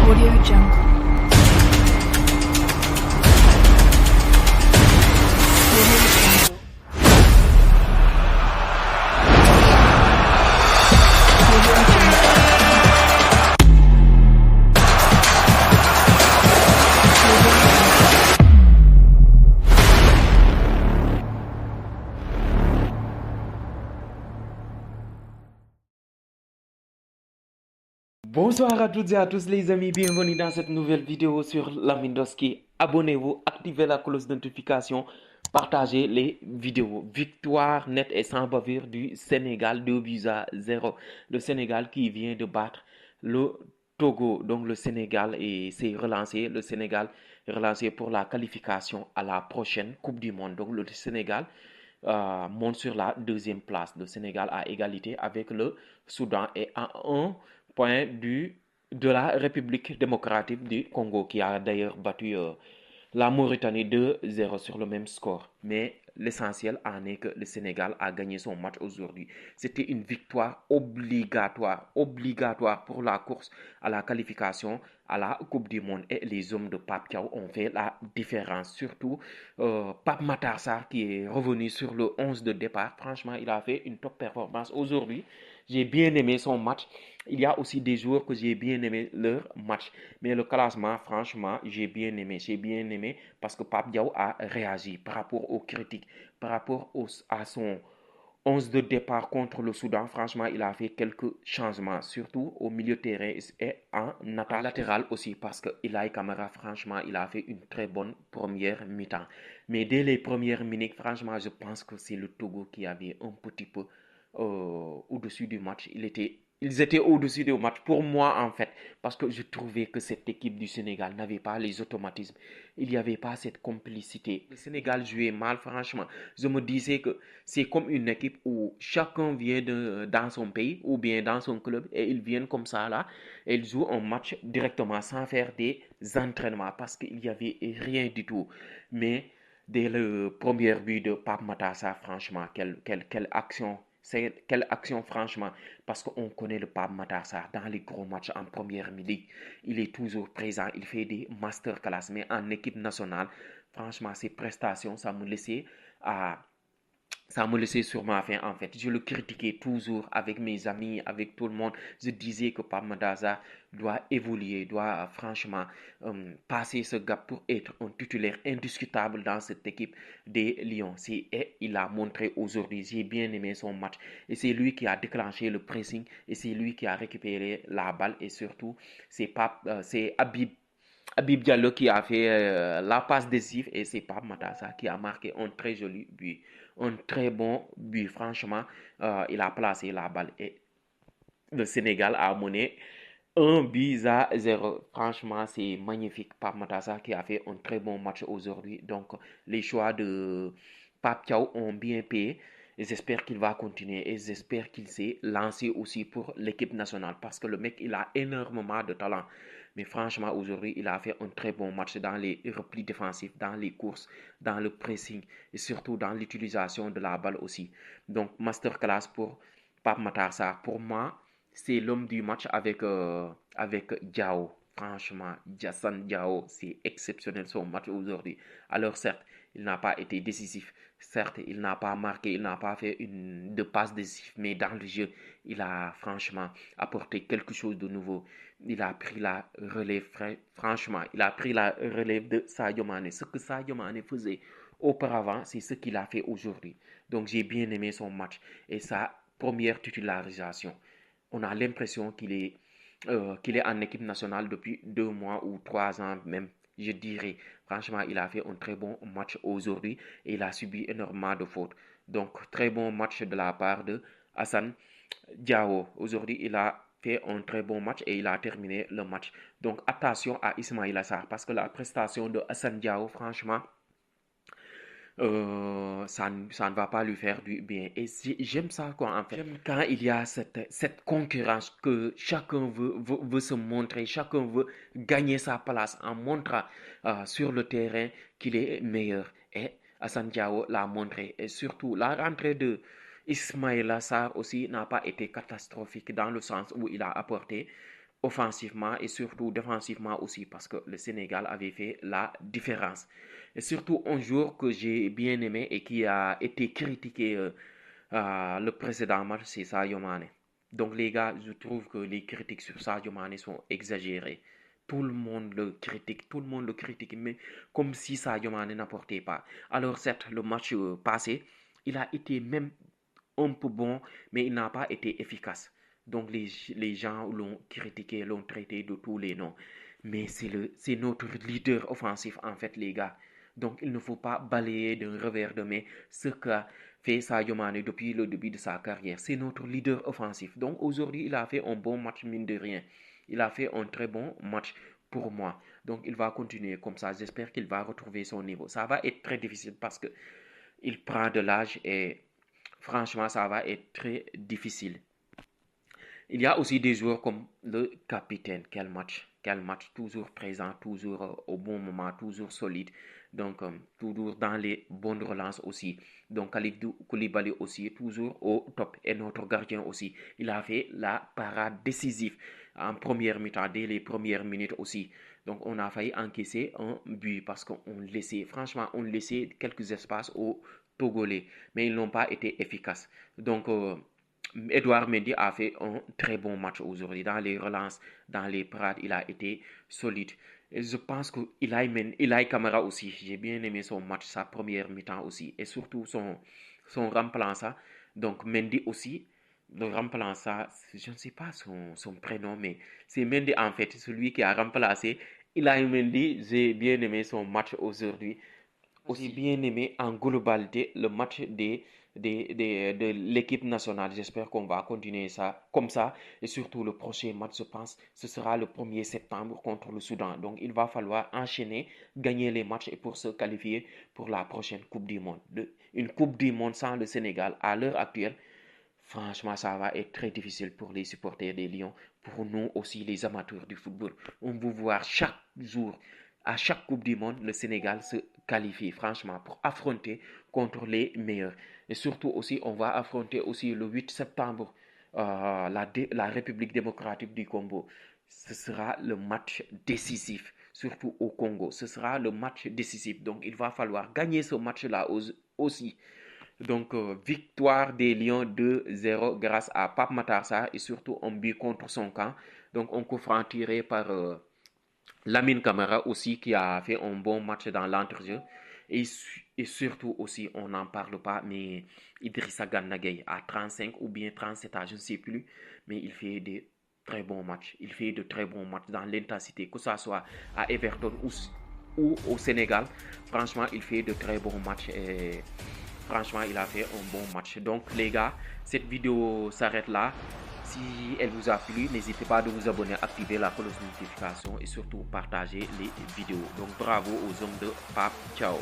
Audio Jungle. Audio Jungle. Audio Jungle. Bonsoir à toutes et à tous les amis, bienvenue dans cette nouvelle vidéo sur Lamine Doski. Abonnez-vous, activez la cloche de notification, partagez les vidéos. Victoire nette et sans bavure du Sénégal, 2-0. Le Sénégal qui vient de battre le Togo. Donc le Sénégal s'est relancé, le Sénégal est relancé pour la qualification à la prochaine Coupe du Monde. Donc le Sénégal monte sur la deuxième place. Le Sénégal a égalité avec le Soudan et à un point de la République démocratique du Congo qui a d'ailleurs battu la Mauritanie 2-0 sur le même score. Mais l'essentiel en est que le Sénégal a gagné son match aujourd'hui. C'était une victoire obligatoire pour la course à la qualification à la Coupe du Monde. Et les hommes de Pape Thiaw ont fait la différence. Surtout Pape Matar Sarr qui est revenu sur le 11 de départ. Franchement, il a fait une top performance aujourd'hui. J'ai bien aimé son match. Il y a aussi des joueurs que j'ai bien aimé leur match. Mais le classement, franchement, j'ai bien aimé. J'ai bien aimé parce que Pape Diaw a réagi par rapport aux critiques, par rapport à son 11 de départ contre le Soudan. Franchement, il a fait quelques changements, surtout au milieu de terrain et en attaque latérale aussi, parce que Ilaï Kamara, franchement, il a fait une très bonne première mi-temps. Mais dès les premières minutes, franchement, je pense que c'est le Togo qui avait un petit peu au-dessus du match. Ils étaient au-dessus du match pour moi en fait, parce que je trouvais que cette équipe du Sénégal n'avait pas les automatismes. Il n'y avait pas cette complicité. Le Sénégal jouait mal, franchement. Je me disais que c'est comme une équipe où chacun vient dans son pays ou bien dans son club et ils viennent comme ça là et ils jouent un match directement sans faire des entraînements parce qu'il n'y avait rien du tout. Mais dès le premier but de Pape Matassa, franchement, quelle action! Quelle action, franchement, parce qu'on connaît le Pape Matar Sarr dans les gros matchs en première ligue. Il est toujours présent, il fait des masterclass, mais en équipe nationale, franchement, ses prestations, ça me laissait sur ma faim en fait. Je le critiquais toujours avec mes amis, avec tout le monde. Je disais que Pape Madaza doit évoluer, doit franchement passer ce gap pour être un titulaire indiscutable dans cette équipe des Lions. Et il a montré aujourd'hui, j'ai bien aimé son match. Et c'est lui qui a déclenché le pressing et c'est lui qui a récupéré la balle et surtout c'est Habib Diallo qui a fait la passe décisive et c'est Pape Matassa qui a marqué un très joli but. Un très bon but, franchement. Il a placé la balle et le Sénégal a mené 1-0. Franchement, c'est magnifique. Pape Matassa qui a fait un très bon match aujourd'hui. Donc, les choix de Pape Thiaw ont bien payé. Et j'espère qu'il va continuer. Et j'espère qu'il s'est lancé aussi pour l'équipe nationale. Parce que le mec, il a énormément de talent. Mais franchement, aujourd'hui, il a fait un très bon match dans les replis défensifs, dans les courses, dans le pressing et surtout dans l'utilisation de la balle aussi. Donc, masterclass pour Pape Matar Sarr. Pour moi, c'est l'homme du match avec Diao. Franchement, Jassan Diao, c'est exceptionnel son match aujourd'hui. Alors certes, il n'a pas été décisif. Certes, il n'a pas marqué, il n'a pas fait de passe décisive, mais dans le jeu, il a franchement apporté quelque chose de nouveau. Il a pris la relève, franchement, il a pris la relève de Sadio Mane. Ce que Sadio Mane faisait auparavant, c'est ce qu'il a fait aujourd'hui. Donc j'ai bien aimé son match et sa première titularisation. On a l'impression qu'il est en équipe nationale depuis 2 mois ou 3 ans même, je dirais. Franchement, il a fait un très bon match aujourd'hui et il a subi énormément de fautes. Donc, très bon match de la part de Hassan Diao. Aujourd'hui, il a fait un très bon match et il a terminé le match. Donc, attention à Ismaïla Sarr parce que la prestation de Hassan Diao, franchement, ça ne va pas lui faire du bien. Et j'aime ça, quoi, en fait. J'aime quand il y a cette concurrence que chacun veut se montrer, chacun veut gagner sa place en montrant sur le terrain qu'il est meilleur. Et Hassan Diao l'a montré. Et surtout, la rentrée de Ismaïla Sarr aussi n'a pas été catastrophique dans le sens où il a apporté offensivement et surtout défensivement aussi parce que le Sénégal avait fait la différence. Et surtout un joueur que j'ai bien aimé et qui a été critiqué le précédent match, c'est Sadio Mané. Donc les gars, je trouve que les critiques sur Sadio Mané sont exagérées. Tout le monde le critique, tout le monde le critique, mais comme si Sadio Mané n'apportait pas. Alors certes, le match passé, il a été même un peu bon, mais il n'a pas été efficace. Donc les gens l'ont critiqué, l'ont traité de tous les noms. Mais c'est notre leader offensif en fait les gars. Donc il ne faut pas balayer d'un revers de main ce qu'a fait Sadio Mané depuis le début de sa carrière. C'est notre leader offensif. Donc aujourd'hui il a fait un bon match mine de rien. Il a fait un très bon match pour moi. Donc il va continuer comme ça. J'espère qu'il va retrouver son niveau. Ça va être très difficile parce que il prend de l'âge et franchement ça va être très difficile. Il y a aussi des joueurs comme le capitaine. Quel match, toujours présent, toujours au bon moment, toujours solide. Donc, toujours dans les bonnes relances aussi. Donc, Kalidou Koulibaly aussi, toujours au top. Et notre gardien aussi. Il a fait la parade décisive en première mi-temps, dès les premières minutes aussi. Donc, on a failli encaisser un but parce franchement, on laissait quelques espaces aux Togolais. Mais ils n'ont pas été efficaces. Donc, Edouard Mendy a fait un très bon match aujourd'hui. Dans les relances, dans les parades, il a été solide. Et je pense que Ilaï Kamara aussi, j'ai bien aimé son match, sa première mi-temps aussi. Et surtout son remplaçant, donc Mendy aussi. Le remplaçant, je ne sais pas son prénom, mais c'est Mendy en fait, celui qui a remplacé Ilaï Mendy. J'ai bien aimé son match aujourd'hui. Aussi bien aimé en globalité le match de l'équipe nationale. J'espère qu'on va continuer ça comme ça. Et surtout le prochain match, je pense, ce sera le 1er septembre contre le Soudan. Donc il va falloir enchaîner, gagner les matchs et pour se qualifier pour la prochaine Coupe du Monde. Une Coupe du Monde sans le Sénégal à l'heure actuelle, franchement, ça va être très difficile pour les supporters des Lions, pour nous aussi les amateurs du football. On veut voir chaque jour, à chaque Coupe du Monde, le Sénégal se qualifie, franchement, pour affronter contre les meilleurs. Et surtout aussi, on va affronter aussi le 8 septembre la République démocratique du Congo. Ce sera le match décisif, surtout au Congo. Ce sera le match décisif. Donc, il va falloir gagner ce match-là aussi. Donc, victoire des Lions 2-0 grâce à Pape Matar Sarr et surtout un but contre son camp. Donc, un coup franc tiré par Lamine Camara aussi qui a fait un bon match dans l'entrejeu. Et surtout aussi, on n'en parle pas, mais Idrissa Gana Gueye à 35 ou bien 37 ans, je ne sais plus, mais il fait de très bons matchs. Il fait de très bons matchs dans l'intensité, que ce soit à Everton ou au Sénégal. Franchement, il fait de très bons matchs et franchement, il a fait un bon match. Donc, les gars, cette vidéo s'arrête là. Si elle vous a plu, n'hésitez pas à vous abonner, activer la cloche de notification et surtout partager les vidéos. Donc, bravo aux hommes de Pape. Ciao.